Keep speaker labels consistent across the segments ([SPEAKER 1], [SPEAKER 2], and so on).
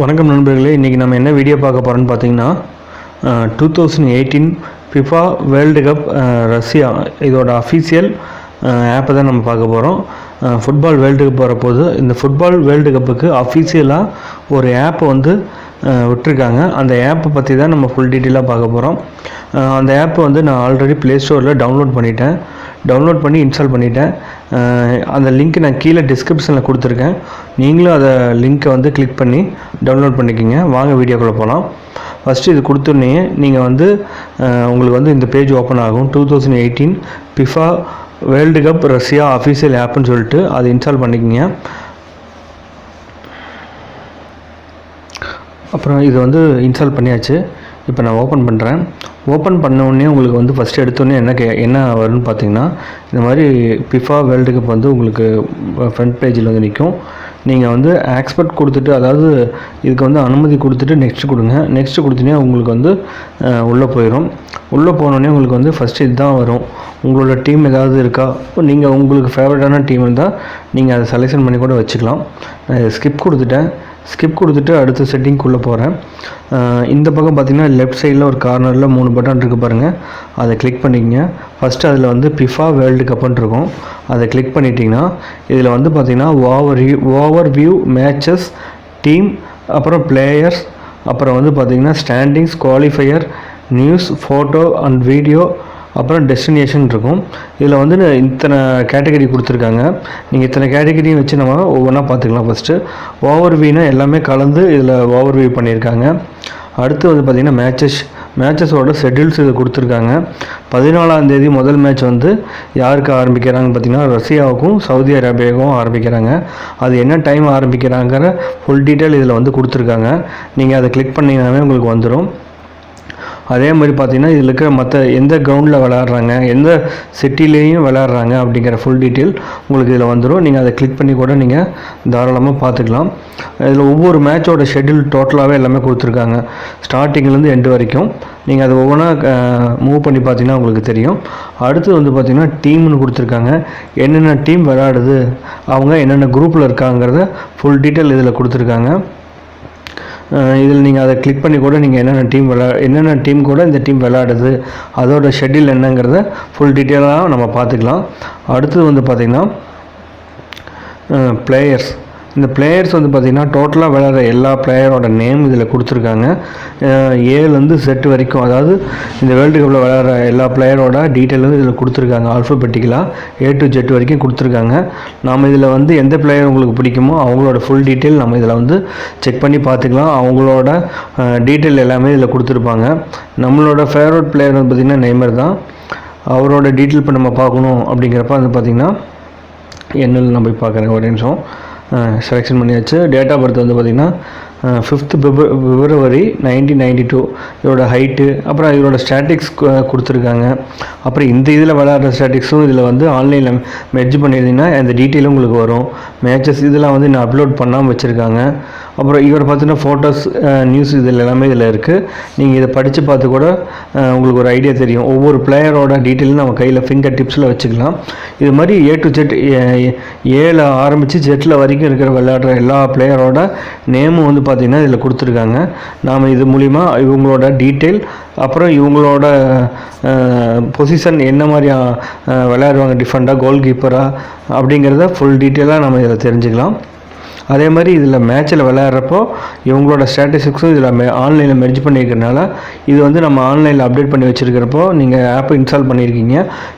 [SPEAKER 1] வணக்கம் நண்பர்களே, இன்றைக்கி நம்ம என்ன வீடியோ பார்க்க போகிறோன்னு பார்த்தீங்கன்னா 2018 ஃபிஃபா வேர்ல்டு கப் ரஷ்யா இதோட அஃபீஷியல் ஆப்பை தான் நம்ம பார்க்க போகிறோம். ஃபுட்பால் வேர்ல்டு கப் வரப்போகுது. இந்த ஃபுட்பால் வேர்ல்டு கப்புக்கு அஃபீஷியலாக ஒரு ஆப்பை விட்டுருக்காங்க. அந்த ஆப்பை பற்றி தான் நம்ம ஃபுல் டீட்டெயிலாக பார்க்க போகிறோம். அந்த ஆப்பை நான் ஆல்ரெடி ப்ளே ஸ்டோரில் டவுன்லோட் பண்ணி இன்ஸ்டால் பண்ணிட்டேன். அந்த லிங்க் நான் கீழே டிஸ்கிரிப்ஷனில் கொடுத்துருக்கேன். நீங்களும் அதை லிங்க்கை கிளிக் பண்ணி டவுன்லோட் பண்ணிக்கிங்க. வாங்க வீடியோக்குள்ளே போகலாம். ஃபஸ்ட்டு இது கொடுத்தோன்னே நீங்கள் உங்களுக்கு இந்த பேஜ் ஓப்பன் ஆகும். 2018 FIFA world cup Russia official ஆப்புன்னு சொல்லிட்டு அதை இன்ஸ்டால் பண்ணிக்கிங்க. அப்புறம் இது இன்ஸ்டால் பண்ணியாச்சு. இப்போ நான் ஓப்பன் பண்ணுறேன். ஓப்பன் பண்ணோடனே உங்களுக்கு ஃபஸ்ட்டு எடுத்தோடனே என்ன வரும்னு பார்த்தீங்கன்னா, இந்த மாதிரி ஃபிஃபா வேர்ல்டு கப் உங்களுக்கு ஃப்ரண்ட் பேஜில் நிற்கும். நீங்கள் ஆக்ஸ்பெக்ட் கொடுத்துட்டு, அதாவது இதுக்கு அனுமதி கொடுத்துட்டு நெக்ஸ்ட் கொடுங்க. நெக்ஸ்ட் கொடுத்தீங்கன்னா உங்களுக்கு உள்ளே போயிடும். உள்ளே போனோடனே உங்களுக்கு ஃபஸ்ட்டு இதுதான் வரும். உங்களோட டீம் ஏதாவது இருக்கா, நீங்கள் உங்களுக்கு ஃபேவரட்டான டீம் இருந்தால் நீங்கள் அதை செலெக்ஷன் பண்ணி கூட வச்சுக்கலாம். நான் ஸ்கிப் கொடுத்துட்டு அடுத்த செட்டிங்குள்ளே போகிறேன். இந்த பக்கம் பார்த்திங்கன்னா லெஃப்ட் சைடில் ஒரு கார்னரில் 3 பட்டன் இருக்குது பாருங்கள். அதை கிளிக் பண்ணிக்கங்க. ஃபஸ்ட்டு அதில் ஃபிஃபா வேர்ல்டு கப்புன்னு இருக்கும். அதை கிளிக் பண்ணிட்டிங்கன்னா இதில் பார்த்திங்கன்னா ஓவர் வியூ மேட்சஸ், டீம், அப்புறம் பிளேயர்ஸ், அப்புறம் பார்த்திங்கன்னா standings, qualifier, news, photo and video, அப்புறம் டெஸ்டினேஷன் இருக்கும். இதில் இத்தனை கேட்டகரி கொடுத்துருக்காங்க. நீங்கள் இத்தனை கேட்டகரியும் வச்சு நம்ம ஒவ்வொன்றா பார்த்துக்கலாம். ஃபஸ்ட்டு ஓவர்வியூனா எல்லாமே கலந்து இதில் ஓவர்வியூ பண்ணியிருக்காங்க. அடுத்து பார்த்திங்கன்னா மேட்சஸோட ஷெட்யூல்ஸ் இது கொடுத்துருக்காங்க. 14ஆம் தேதி முதல் மேட்ச் யாருக்கு ஆரம்பிக்கிறாங்கன்னு பார்த்திங்கன்னா ரஷ்யாவுக்கும் சவுதி அரேபியாவுக்கும் ஆரம்பிக்கிறாங்க. அது என்ன டைம் ஆரம்பிக்கிறாங்கிற ஃபுல் டீட்டெயில் இதில் கொடுத்துருக்காங்க. நீங்கள் அதை கிளிக் பண்ணிங்கனாவே உங்களுக்கு வந்துடும். அதே மாதிரி பார்த்திங்கன்னா இதில் இருக்கிற மற்ற எந்த கிரவுண்டில் விளையாடுறாங்க, எந்த சிட்டிலேயும் விளையாடுறாங்க அப்படிங்கிற ஃபுல் டீட்டெயில் உங்களுக்கு இதில் வந்துடும். நீங்கள் அதை கிளிக் பண்ணி கூட நீங்கள் தாராளமாக பார்த்துக்கலாம். இதில் ஒவ்வொரு மேட்சோட ஷெட்யூல் டோட்டலாகவே எல்லாமே கொடுத்துருக்காங்க, ஸ்டார்டிங்லேருந்து எண்டு வரைக்கும். நீங்கள் அதை ஒவ்வொன்றா மூவ் பண்ணி பார்த்தீங்கன்னா உங்களுக்கு தெரியும். அடுத்து பார்த்திங்கன்னா டீம்னு கொடுத்துருக்காங்க. என்னென்ன டீம் விளையாடுது, அவங்க என்னென்ன குரூப்பில் இருக்காங்கிறத ஃபுல் டீட்டெயில் இதில் கொடுத்துருக்காங்க. இதில் நீங்கள் அதை கிளிக் பண்ணி கூட நீங்கள் என்னென்ன டீம் கூட இந்த டீம் விளையாடுது, அதோட ஷெட்யூல் என்னங்கிறத ஃபுல் டீட்டெயிலாக நம்ம பார்த்துக்கலாம். அடுத்தது பார்த்திங்கன்னா பிளேயர்ஸ். இந்த பிளேயர்ஸ் பார்த்திங்கன்னா டோட்டலாக விளையாடுற எல்லா பிளேயரோட நேம் இதில் கொடுத்துருக்காங்க. ஏலேருந்து செட் வரைக்கும், அதாவது இந்த வேர்ல்டு கப்பில் விளையாடுற எல்லா பிளேயரோட டீட்டெயிலும் இதில் கொடுத்துருக்காங்க. ஆல்ஃபபெட்டிக்கலாக A to Z வரைக்கும் கொடுத்துருக்காங்க. நாம் இதில் எந்த பிளேயர் உங்களுக்கு பிடிக்குமோ அவங்களோட ஃபுல் டீட்டெயில் நம்ம இதில் செக் பண்ணி பார்த்துக்கலாம். அவங்களோட டீட்டெயில் எல்லாமே இதில் கொடுத்துருப்பாங்க. நம்மளோட ஃபேவரட் பிளேயர் பார்த்திங்கன்னா நெய்மர் தான். அவரோட டீட்டெயில் இப்போ நம்ம பார்க்கணும் அப்படிங்கிறப்ப பார்த்திங்கன்னா என்னன்னு நம்ம போய் பார்க்குறேன். ஒரு நிமிஷம். செலெக்ஷன் பண்ணியாச்சு. டேட் ஆஃப் பர்த் பார்த்திங்கன்னா 5th February 1992. இதோட ஹைட்டு, அப்புறம் இதோட ஸ்டாட்டிக்ஸ் கொடுத்துருக்காங்க. அப்புறம் இந்த இதில் விளையாடுற ஸ்டாட்டிக்ஸும் இதில் ஆன்லைனில் மெர்ஜ் பண்ணியிருந்தீங்கன்னா அந்த டீட்டெயிலும் உங்களுக்கு வரும். மேட்சஸ் இதெல்லாம் இன்னும் அப்லோட் பண்ணாமல் வச்சுருக்காங்க. அப்புறம் இவர் பார்த்தீங்கன்னா ஃபோட்டோஸ், நியூஸ் இதில் எல்லாமே இதில் இருக்குது. நீங்கள் இதை படித்து பார்த்து கூட உங்களுக்கு ஒரு ஐடியா தெரியும். ஒவ்வொரு பிளேயரோட டீட்டெயிலும் நம்ம கையில் ஃபிங்கர் டிப்ஸில் வச்சுக்கலாம். இது மாதிரி A to Z, ஏல ஆரம்பித்து ஜெட்டில் வரைக்கும் இருக்கிற விளையாடுற எல்லா பிளேயரோட நேமும் பார்த்திங்கன்னா இதில் கொடுத்துருக்காங்க. நாம் இது மூலிமா இவங்களோட டீட்டெயில், அப்புறம் இவங்களோட பொசிஷன் என்ன மாதிரி விளையாடுவாங்க, டிஃபெண்டாக, கோல் கீப்பராக அப்படிங்கிறத ஃபுல் டீட்டெயிலாக நம்ம இதில் தெரிஞ்சுக்கலாம். அதே மாதிரி இதில் மேட்சில் விளையாடுறப்போ இவங்களோட ஸ்டாட்டிஸ்டிக்ஸும் இதில் ஆன்லைனில் மெர்ஜ் பண்ணியிருக்கிறனால இது நம்ம ஆன்லைனில் அப்டேட் பண்ணி வச்சுருக்கிறப்போ நீங்கள் ஆப்பை இன்ஸ்டால் பண்ணியிருக்கீங்க.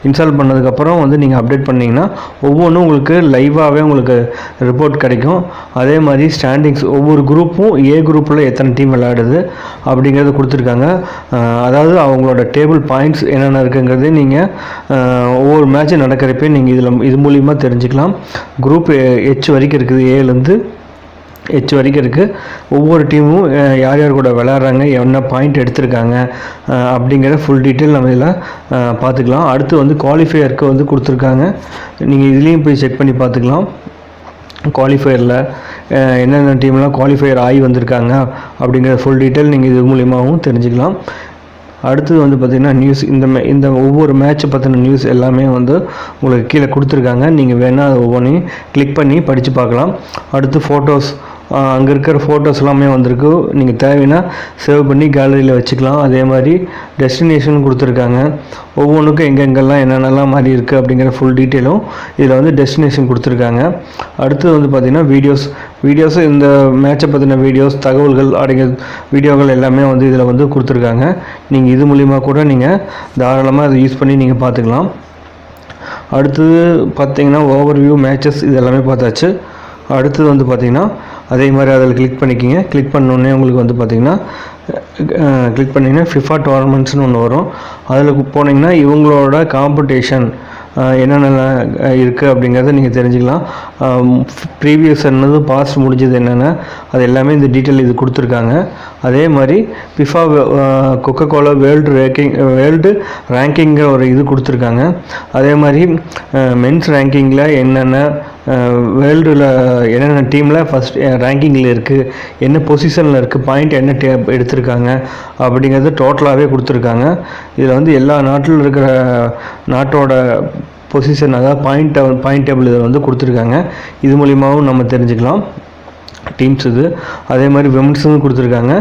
[SPEAKER 1] இன்ஸ்டால் பண்ணதுக்கப்புறம் நீங்கள் அப்டேட் பண்ணிங்கன்னா ஒவ்வொன்றும் உங்களுக்கு லைவாகவே உங்களுக்கு ரிப்போர்ட் கிடைக்கும். அதே மாதிரி ஸ்டாண்டிங்ஸ், ஒவ்வொரு குரூப்பும் A குரூப்பில் எத்தனை டீம் விளையாடுது அப்படிங்கிறத கொடுத்துருக்காங்க. அதாவது அவங்களோட டேபிள் பாயிண்ட்ஸ் என்னென்ன இருக்குங்கிறது நீங்கள் ஒவ்வொரு மேட்சும் நடக்கிறப்பே நீங்கள் இது மூலிமா தெரிஞ்சுக்கலாம். குரூப் H வரைக்கும் இருக்குது, ஏலேருந்து H வரைக்கும் இருக்குது. ஒவ்வொரு டீமும் யார் யார் கூட விளையாடுறாங்க, என்ன பாயிண்ட் எடுத்திருக்காங்க அப்படிங்கிற ஃபுல் டீட்டெயில் நம்ம இதில் பார்த்துக்கலாம். அடுத்து குவாலிஃபையருக்கு கொடுத்துருக்காங்க. நீங்கள் இதுலேயும் போய் செக் பண்ணி பார்த்துக்கலாம். குவாலிஃபையரில் என்னென்ன டீம்லாம் குவாலிஃபையர் ஆகி வந்திருக்காங்க அப்படிங்கிற ஃபுல் டீட்டெயில் நீங்கள் இது மூலியமாகவும் தெரிஞ்சுக்கலாம். அடுத்தது பார்த்திங்கன்னா நியூஸ், இந்த ஒவ்வொரு மேட்ச்சை பற்றின நியூஸ் எல்லாமே உங்களுக்கு கீழே கொடுத்துருக்காங்க. நீங்கள் வேணால் அதை ஒவ்வொன்றையும் கிளிக் பண்ணி படித்து பார்க்கலாம். அடுத்து ஃபோட்டோஸ், அங்கே இருக்கிற ஃபோட்டோஸ் எல்லாமே வந்திருக்கு. நீங்கள் தேவைன்னா சேவ் பண்ணி கேலரியில் வச்சுக்கலாம். அதே மாதிரி டெஸ்டினேஷன் கொடுத்துருக்காங்க. ஒவ்வொன்றுக்கும் எங்கெங்கெல்லாம் என்னென்னலாம் மாதிரி இருக்குது அப்படிங்கிற ஃபுல் டீட்டெயிலும் இதில் வந்து டெஸ்டினேஷன் கொடுத்துருக்காங்க. அடுத்தது வந்து பார்த்திங்கன்னா வீடியோஸு இந்த மேட்சை பற்றின வீடியோஸ், தகவல்கள் அடங்கிய வீடியோக்கள் எல்லாமே வந்து இதில் வந்து கொடுத்துருக்காங்க. நீங்கள் இது மூலிமா கூட நீங்கள் தாராளமாக அதை யூஸ் பண்ணி நீங்கள் பார்த்துக்கலாம். அடுத்தது பார்த்திங்கன்னா ஓவர்வியூ மேட்சஸ் இது எல்லாமே பார்த்தாச்சு. அடுத்தது வந்து பார்த்திங்கன்னா அதே மாதிரி அதில் கிளிக் பண்ணிக்கிங்க. கிளிக் பண்ணோடனே உங்களுக்கு வந்து பார்த்திங்கன்னா கிளிக் பண்ணிங்கன்னா ஃபிஃபா டோர்னமெண்ட்ஸ்னு ஒன்று வரும். அதில் போனீங்கன்னா இவங்களோட காம்படிஷன் என்னென்ன இருக்குது அப்படிங்கிறத நீங்கள் தெரிஞ்சுக்கலாம். ப்ரீவியஸ் என்னது பாஸ்ட் முடிஞ்சது என்னென்ன அது எல்லாமே இந்த டீட்டெயில் இது கொடுத்துருக்காங்க. அதே மாதிரி ஃபிஃபா கொக்கோகோலா வேர்ல்டு ரேங்கிங்கிற ஒரு இது கொடுத்துருக்காங்க. அதே மாதிரி மென்ஸ் ரேங்கிங்கில் என்னென்ன வேர்ல்டில் என்னென்ன டீமில் ஃபஸ்ட் ரேங்கிங்கில் இருக்குது, என்ன பொசிஷனில் இருக்குது, பாயிண்ட் என்ன எடுத்திருக்காங்க அப்படிங்கிறது டோட்டலாகவே கொடுத்துருக்காங்க. இதில் வந்து எல்லா நாட்டில் இருக்கிற நாட்டோட பொசிஷன், அதாவது பாயிண்ட் டேபிள் இதில் வந்து கொடுத்துருக்காங்க. இது மூலிமாவும் நம்ம தெரிஞ்சுக்கலாம் டீம்ஸ் இது. அதே மாதிரி விமென்ஸும் கொடுத்துருக்காங்க.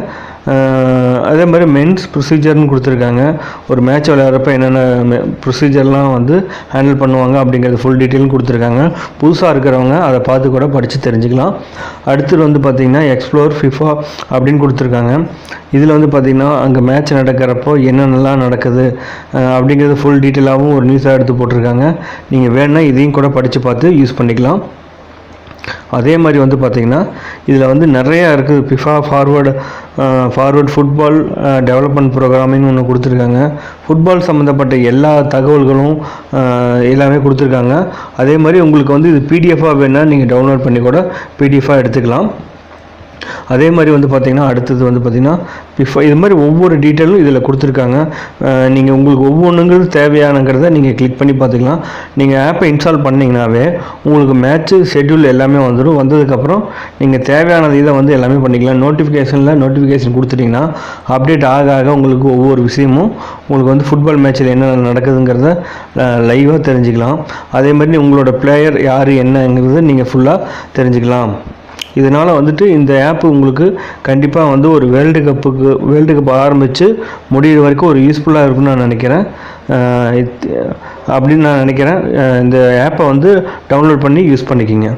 [SPEAKER 1] அதே மாதிரி மென்ஸ் ப்ரொசீஜர்னு கொடுத்துருக்காங்க. ஒரு மேட்ச் விளையாடுறப்ப என்னென்ன ப்ரொசீஜர்லாம் வந்து ஹேண்டில் பண்ணுவாங்க அப்படிங்கிறது ஃபுல் டீட்டெயிலும் கொடுத்துருக்காங்க. புதுசாக இருக்கிறவங்க அதை பார்த்து கூட படித்து தெரிஞ்சுக்கலாம். அடுத்தது வந்து பார்த்திங்கன்னா எக்ஸ்ப்ளோர் ஃபிஃபா அப்படின்னு கொடுத்துருக்காங்க. இதில் வந்து பார்த்திங்கன்னா அங்கே மேட்ச் நடக்கிறப்போ என்னென்னலாம் நடக்குது அப்படிங்கிறது ஃபுல் டீட்டெயிலாகவும் ஒரு நியூஸாக எடுத்து போட்டிருக்காங்க. நீங்கள் வேணுன்னா இதையும் கூட படித்து பார்த்து யூஸ் பண்ணிக்கலாம். அதே மாதிரி வந்து பார்த்திங்கன்னா இதில் வந்து நிறையா இருக்குது. ஃபிஃபா ஃபார்வர்ட் ஃபுட்பால் டெவலப்மெண்ட் ப்ரோக்ராமின்னு ஒன்று கொடுத்துருக்காங்க. ஃபுட்பால் சம்மந்தப்பட்ட எல்லா தகவல்களும் எல்லாமே கொடுத்துருக்காங்க. அதே மாதிரி உங்களுக்கு வந்து இது பிடிஎஃபாக வேணால் நீங்கள் டவுன்லோட் பண்ணி கூட பிடிஎஃபாக எடுத்துக்கலாம். அதே மாதிரி வந்து பார்த்திங்கன்னா அடுத்தது வந்து பார்த்திங்கன்னா ஃபிஃபா இது மாதிரி ஒவ்வொரு டீட்டெயிலும் இதில் கொடுத்துருக்காங்க. நீங்கள் உங்களுக்கு ஒவ்வொன்றுங்கிறது தேவையானங்கிறத நீங்கள் கிளிக் பண்ணி பார்த்துக்கலாம். நீங்கள் ஆப்பை இன்ஸ்டால் பண்ணிங்கனாவே உங்களுக்கு மேட்ச்சு ஷெட்யூல் எல்லாமே வந்துடும். வந்ததுக்கப்புறம் நீங்கள் தேவையானது இதை வந்து எல்லாமே பண்ணிக்கலாம். நோட்டிஃபிகேஷன் கொடுத்துட்டிங்கன்னா அப்டேட் ஆக ஆக உங்களுக்கு ஒவ்வொரு விஷயமும் உங்களுக்கு வந்து ஃபுட்பால் மேட்ச்சில் என்னென்ன நடக்குதுங்கிறத லைவாக தெரிஞ்சுக்கலாம். அதே மாதிரி உங்களோட பிளேயர் யார் என்னங்கிறத நீங்கள் ஃபுல்லாக தெரிஞ்சுக்கலாம். இதனால் வந்துட்டு இந்த ஆப்பு உங்களுக்கு கண்டிப்பாக வந்து ஒரு வேர்ல்டு கப் ஆரம்பித்து முடிகிற வரைக்கும் ஒரு யூஸ்ஃபுல்லாக இருக்குன்னு நான் நினைக்கிறேன். அப்படின்னு நான் நினைக்கிறேன். இந்த ஆப்பை வந்து டவுன்லோட் பண்ணி யூஸ் பண்ணிக்கிங்க.